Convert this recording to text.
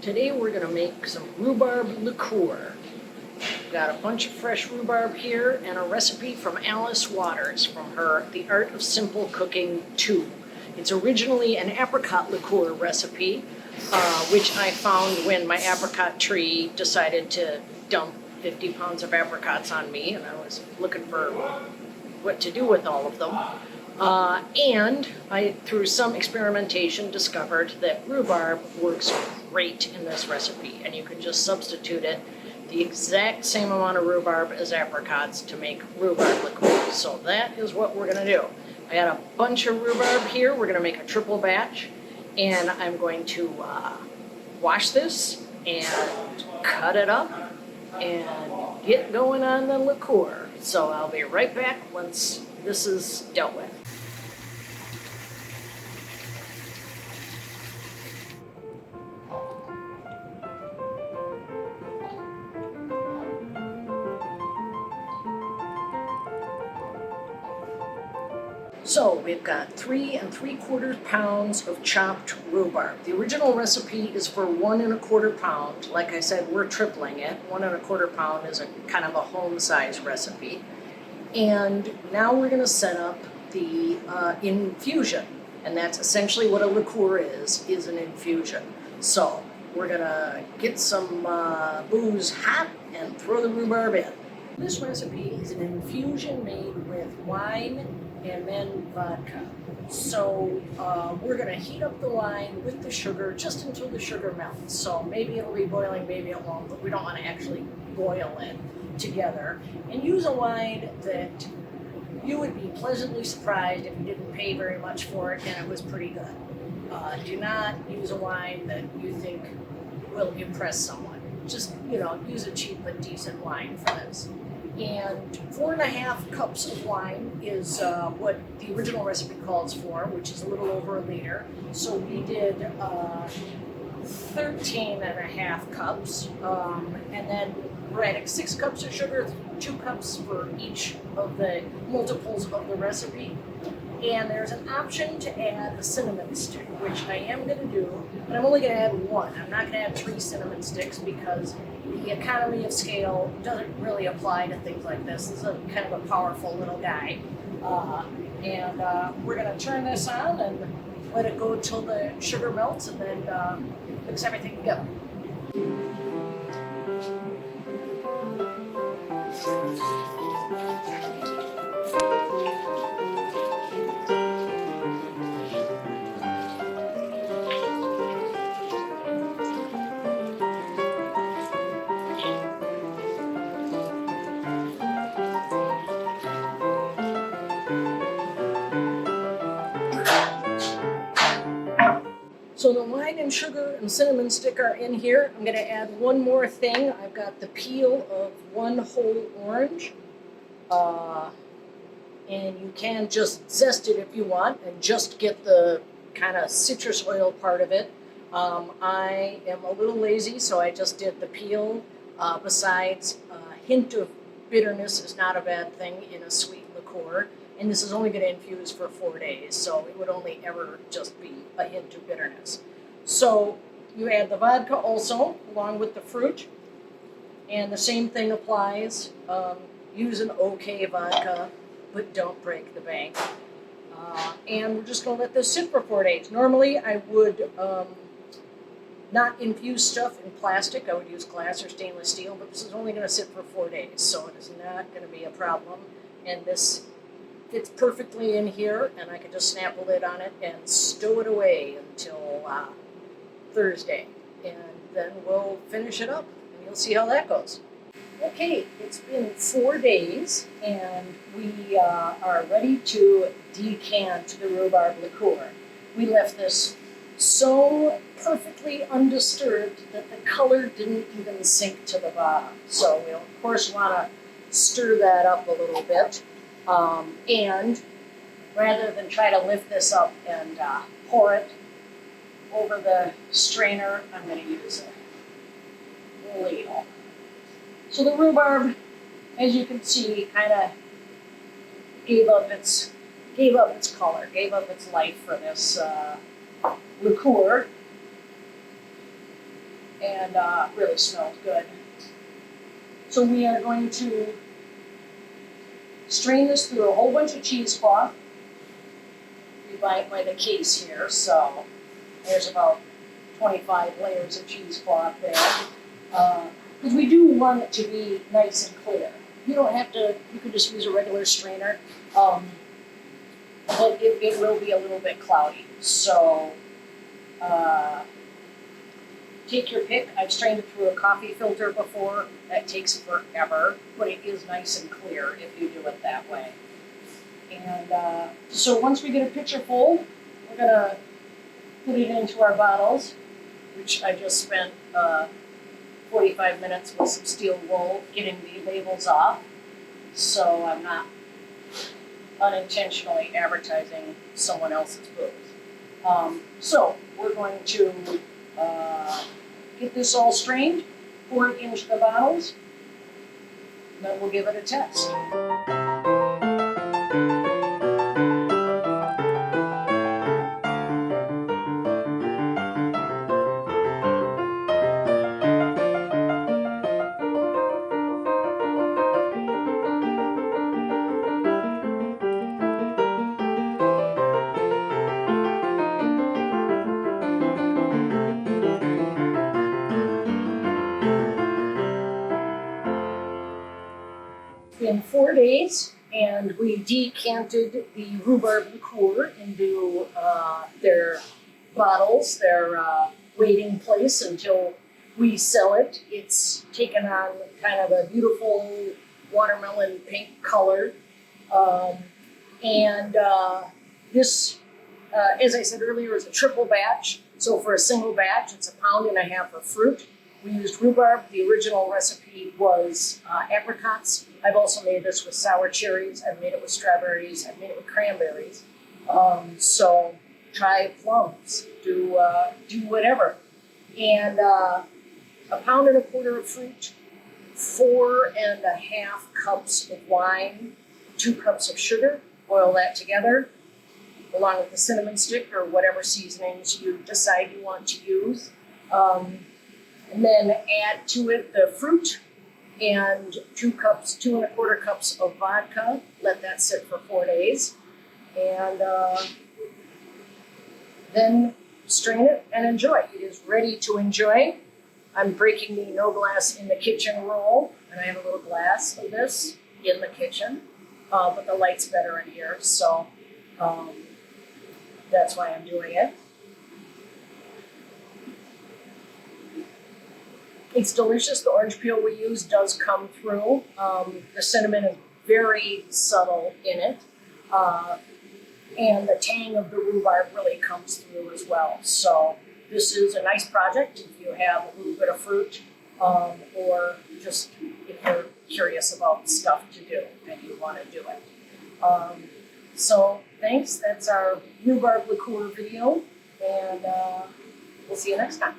Today we're going to make some rhubarb liqueur. Got a bunch of fresh rhubarb here and a recipe from Alice Waters from her The Art of Simple Cooking 2. It's originally an apricot liqueur recipe, which I found when my apricot tree decided to dump 50 pounds of apricots on me, and I was looking for what to do with all of them. And I, through some experimentation, discovered that rhubarb works great in this recipe, and you can just substitute it the exact same amount of rhubarb as apricots to make rhubarb liqueur. So that is what we're going to do. I got a bunch of rhubarb here. We're going to make a triple batch, and I'm going to wash this and cut it up and get going on the liqueur. So I'll be right back once this is dealt with. So we've got 3 3/4 pounds of chopped rhubarb. The original recipe is for 1 1/4 pound. Like I said, we're tripling it. 1 1/4 pound is a kind of a home size recipe. And now we're going to set up the infusion. And that's essentially what a liqueur is an infusion. So we're going to get some booze hot and throw the rhubarb in. This recipe is an infusion made with wine and then vodka. So we're going to heat up the wine with the sugar just until the sugar melts. So maybe it'll be boiling, maybe it won't, but we don't want to actually boil it together. And use a wine that you would be pleasantly surprised if you didn't pay very much for it and it was pretty good. Do not use a wine that you think will impress someone. Just, use a cheap but decent wine for this. And 4 1/2 cups of wine is what the original recipe calls for, which is a little over a liter. So we did 13 1/2 cups, and then we're adding 6 cups of sugar, 2 cups for each of the multiples of the recipe. And there's an option to add a cinnamon stick, which I am going to do, but I'm only going to add 1. I'm not going to add 3 cinnamon sticks because the economy of scale doesn't really apply to things like this. This is a kind of a powerful little guy. And we're going to turn this on and let it go till the sugar melts and then mix everything together. So the wine and sugar and cinnamon stick are in here. I'm going to add one more thing. I've got the peel of 1 whole orange. And you can just zest it if you want and just get the kind of citrus oil part of it. I am a little lazy, so I just did the peel. Besides, a hint of bitterness is not a bad thing in a sweet liqueur. And this is only going to infuse for 4 days, so it would only ever just be a hint of bitterness. So you add the vodka also, along with the fruit, and the same thing applies. Use an okay vodka, but don't break the bank. And we're just going to let this sit for 4 days. Normally, I would not infuse stuff in plastic. I would use glass or stainless steel, but this is only going to sit for 4 days, so it is not going to be a problem. And this fits perfectly in here, and I can just snap a lid on it and stow it away until Thursday. And then we'll finish it up, and you'll see how that goes. Okay, it's been 4 days, and we are ready to decant the rhubarb liqueur. We left this so perfectly undisturbed that the color didn't even sink to the bottom. So we'll, of course, want to stir that up a little bit. And rather than try to lift this up and pour it over the strainer, I'm going to use a ladle. So the rhubarb, as you can see, kind of gave up its color, gave up its life for this liqueur. and really smelled good. So we are going to strain this through a whole bunch of cheesecloth. We buy it by the case here, so there's about 25 layers of cheesecloth there. Because we do want it to be nice and clear. You don't have to, you could just use a regular strainer, but it will be a little bit cloudy. So take your pick. I've strained it through a coffee filter before. That takes forever, but it is nice and clear if you do it that way. And so once we get a pitcher full, we're gonna put it into our bottles, which I just spent 45 minutes with some steel wool getting the labels off, so I'm not unintentionally advertising someone else's booth. So we're going to get this all strained, pour it into the bottles, and then we'll give it a test. In 4 days, and we decanted the Rhubarb Liqueur into their bottles, their waiting place until we sell it. It's taken on kind of a beautiful watermelon pink color. This, as I said earlier, is a triple batch. So for a single batch, it's 1.5 pounds of fruit. We used rhubarb. The original recipe was apricots. I've also made this with sour cherries. I've made it with strawberries. I've made it with cranberries. So try plums. Do whatever. And 1.25 pounds of fruit, 4.5 cups of wine, 2 cups of sugar. Boil that together, along with the cinnamon stick or whatever seasonings you decide you want to use. And then add to it the fruit and 2.25 cups of vodka. Let that sit for 4 days. And then strain it and enjoy. It is ready to enjoy. I'm breaking the no glass in the kitchen rule, and I have a little glass of this in the kitchen, but the light's better in here, so that's why I'm doing it. It's delicious. The orange peel we use does come through. The cinnamon is very subtle in it. And the tang of the rhubarb really comes through as well. So this is a nice project if you have a little bit of fruit, or just if you're curious about stuff to do and you want to do it. So thanks. That's our rhubarb liqueur video, and we'll see you next time.